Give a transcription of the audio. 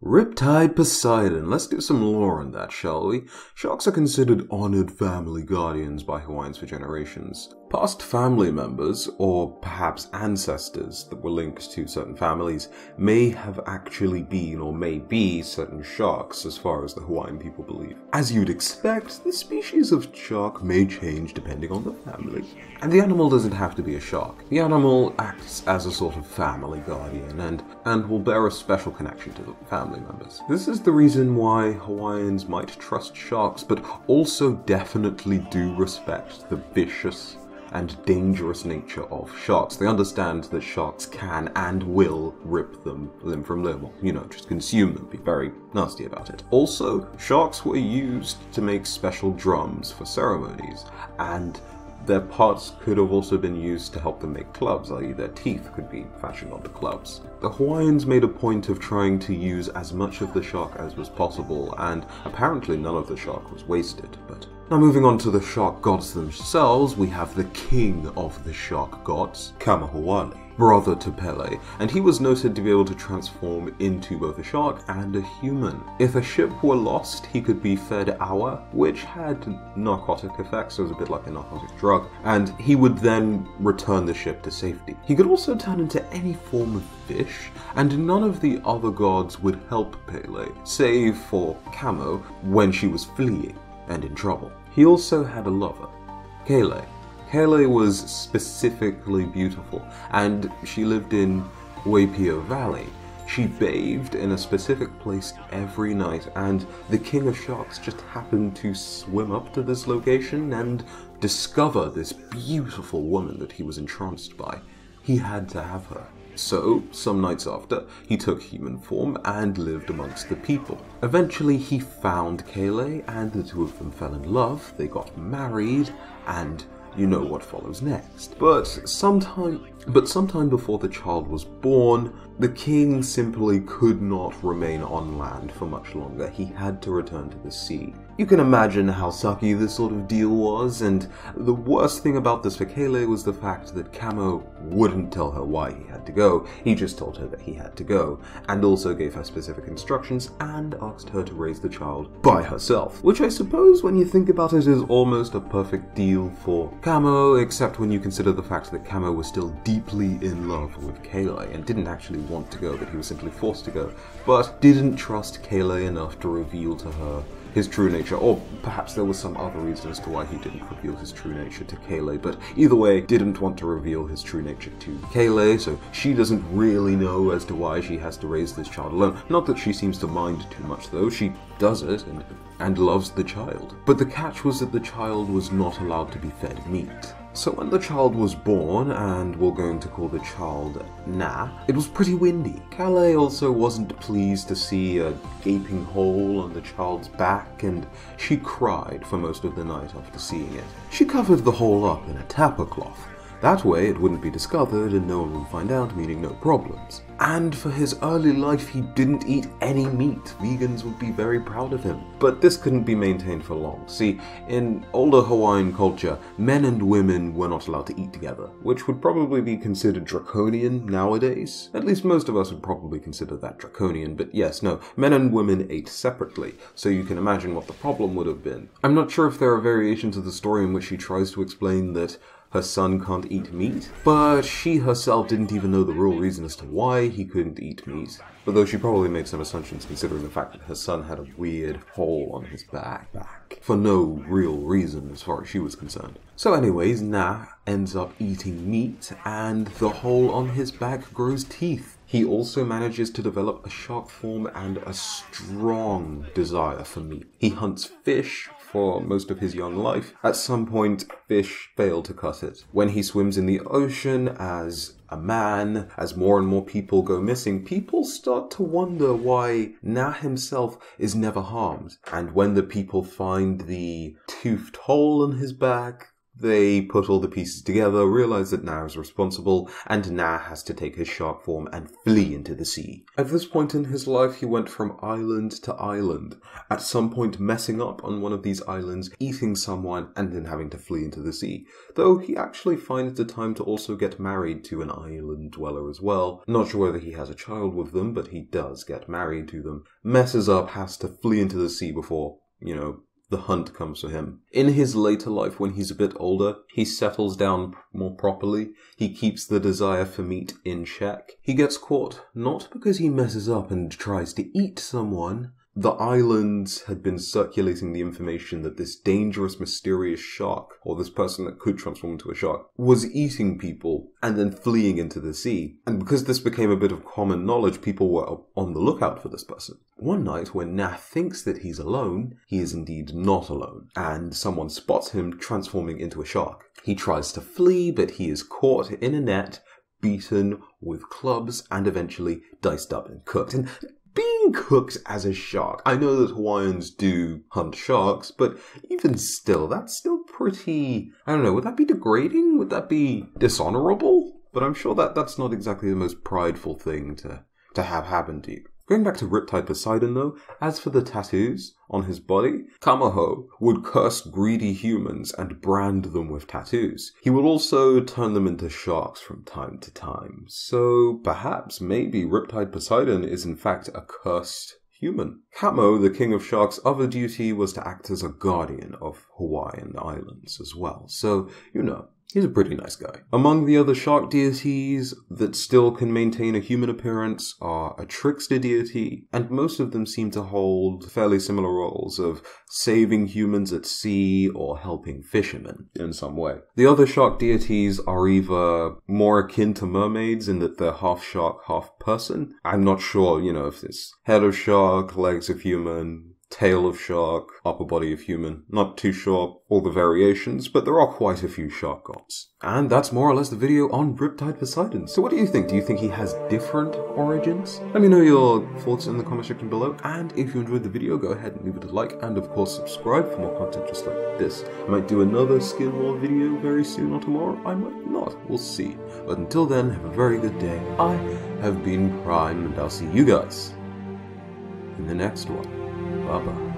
Riptide Poseidon. Let's do some lore on that, shall we? Sharks are considered honored family guardians by Hawaiians for generations. Past family members, or perhaps ancestors that were linked to certain families, may have actually been or may be certain sharks as far as the Hawaiian people believe. As you'd expect, the species of shark may change depending on the family. And the animal doesn't have to be a shark. The animal acts as a sort of family guardian and will bear a special connection to the family members. This is the reason why Hawaiians might trust sharks, but also definitely do respect the vicious and dangerous nature of sharks. They understand that sharks can and will rip them limb from limb, or, just consume them, be very nasty about it. Also, sharks were used to make special drums for ceremonies, and their parts could have also been used to help them make clubs, i.e. their teeth could be fashioned onto clubs. The Hawaiians made a point of trying to use as much of the shark as was possible, and apparently none of the shark was wasted. But now moving on to the shark gods themselves, we have the king of the shark gods, Kamahawali, brother to Pele, and he was noted to be able to transform into both a shark and a human. If a ship were lost, he could be fed awa, which had narcotic effects, so it was a bit like a narcotic drug, and he would then return the ship to safety. He could also turn into any form of fish, and none of the other gods would help Pele, save for Camo when she was fleeing and in trouble. He also had a lover, Kele. Kele was specifically beautiful, and she lived in Waipio Valley. She bathed in a specific place every night, and the king of sharks just happened to swim up to this location and discover this beautiful woman that he was entranced by. He had to have her. So, some nights after, he took human form and lived amongst the people. Eventually, he found Kele, and the two of them fell in love, they got married, and you know what follows next. But sometime before the child was born, the king simply could not remain on land for much longer. He had to return to the sea. You can imagine how sucky this sort of deal was, and the worst thing about this for Kele was the fact that Camo wouldn't tell her why he had to go. He just told her that he had to go, and also gave her specific instructions and asked her to raise the child by herself. Which I suppose, when you think about it, is almost a perfect deal for Camo, except when you consider the fact that Camo was still deeply in love with Kele and didn't actually want to go, but he was simply forced to go, but didn't trust Kele enough to reveal to her his true nature, or perhaps there was some other reason as to why he didn't reveal his true nature to Kele, but either way, didn't want to reveal his true nature to Kele, so she doesn't really know as to why she has to raise this child alone. Not that she seems to mind too much though, she does it and loves the child. But the catch was that the child was not allowed to be fed meat. So when the child was born, and we're going to call the child Na, it was pretty windy. Kale also wasn't pleased to see a gaping hole on the child's back, and she cried for most of the night after seeing it. She covered the hole up in a tapa cloth. That way it wouldn't be discovered and no one would find out, meaning no problems. And for his early life, he didn't eat any meat. Vegans would be very proud of him. But this couldn't be maintained for long. See, in older Hawaiian culture, men and women were not allowed to eat together, which would probably be considered draconian nowadays. At least most of us would probably consider that draconian, but yes, no, men and women ate separately, so you can imagine what the problem would have been. I'm not sure if there are variations of the story in which she tries to explain that her son can't eat meat, but she herself didn't even know the real reason as to why he couldn't eat meat. Although she probably made some assumptions considering the fact that her son had a weird hole on his back, for no real reason as far as she was concerned. So anyways, Na ends up eating meat, and the hole on his back grows teeth. He also manages to develop a shark form and a strong desire for meat. He hunts fish for most of his young life. At some point, fish fail to cut it. When he swims in the ocean as a man, as more and more people go missing, people start to wonder why Na himself is never harmed. And when the people find the toothed hole in his back, They put all the pieces together, realize that Na is responsible, and Na has to take his shark form and flee into the sea. At this point in his life, he went from island to island, at some point messing up on one of these islands, eating someone, and then having to flee into the sea. Though he actually finds the time to also get married to an island dweller as well. Not sure whether he has a child with them, but he does get married to them. Messes up, has to flee into the sea before, the hunt comes for him. In his later life, when he's a bit older, he settles down more properly. He keeps the desire for meat in check. He gets caught, not because he messes up and tries to eat someone. The islands had been circulating the information that this dangerous, mysterious shark, or this person that could transform into a shark, was eating people and then fleeing into the sea. And because this became a bit of common knowledge, people were on the lookout for this person. One night, when Na thinks that he's alone, he is indeed not alone, and someone spots him transforming into a shark. He tries to flee, but he is caught in a net, beaten with clubs, and eventually diced up and cooked. And being cooked as a shark, I know that Hawaiians do hunt sharks, but even still, that's still pretty, I don't know, would that be degrading? Would that be dishonorable? But I'm sure that that's not exactly the most prideful thing to have happen to you. Going back to Riptide Poseidon though, as for the tattoos on his body, Kamaho would curse greedy humans and brand them with tattoos. He would also turn them into sharks from time to time. So perhaps, maybe Riptide Poseidon is in fact a cursed human. Kamo, the king of sharks' other duty was to act as a guardian of Hawaiian islands as well. So, he's a pretty nice guy. Among the other shark deities that still can maintain a human appearance are a trickster deity, and most of them seem to hold fairly similar roles of saving humans at sea or helping fishermen in some way. The other shark deities are either more akin to mermaids in that they're half shark, half person. I'm not sure, if it's head of shark, legs of human, tail of shark, upper body of human. Not too sure all the variations, but there are quite a few shark gods. And that's more or less the video on Riptide Poseidon. So what do you think? Do you think he has different origins? Let me know your thoughts in the comment section below, and if you enjoyed the video, go ahead and leave it a like, and of course subscribe for more content just like this. I might do another skin lore video very soon or tomorrow, I might not, we'll see. But until then, have a very good day. I have been Prime, and I'll see you guys in the next one. Bye-bye.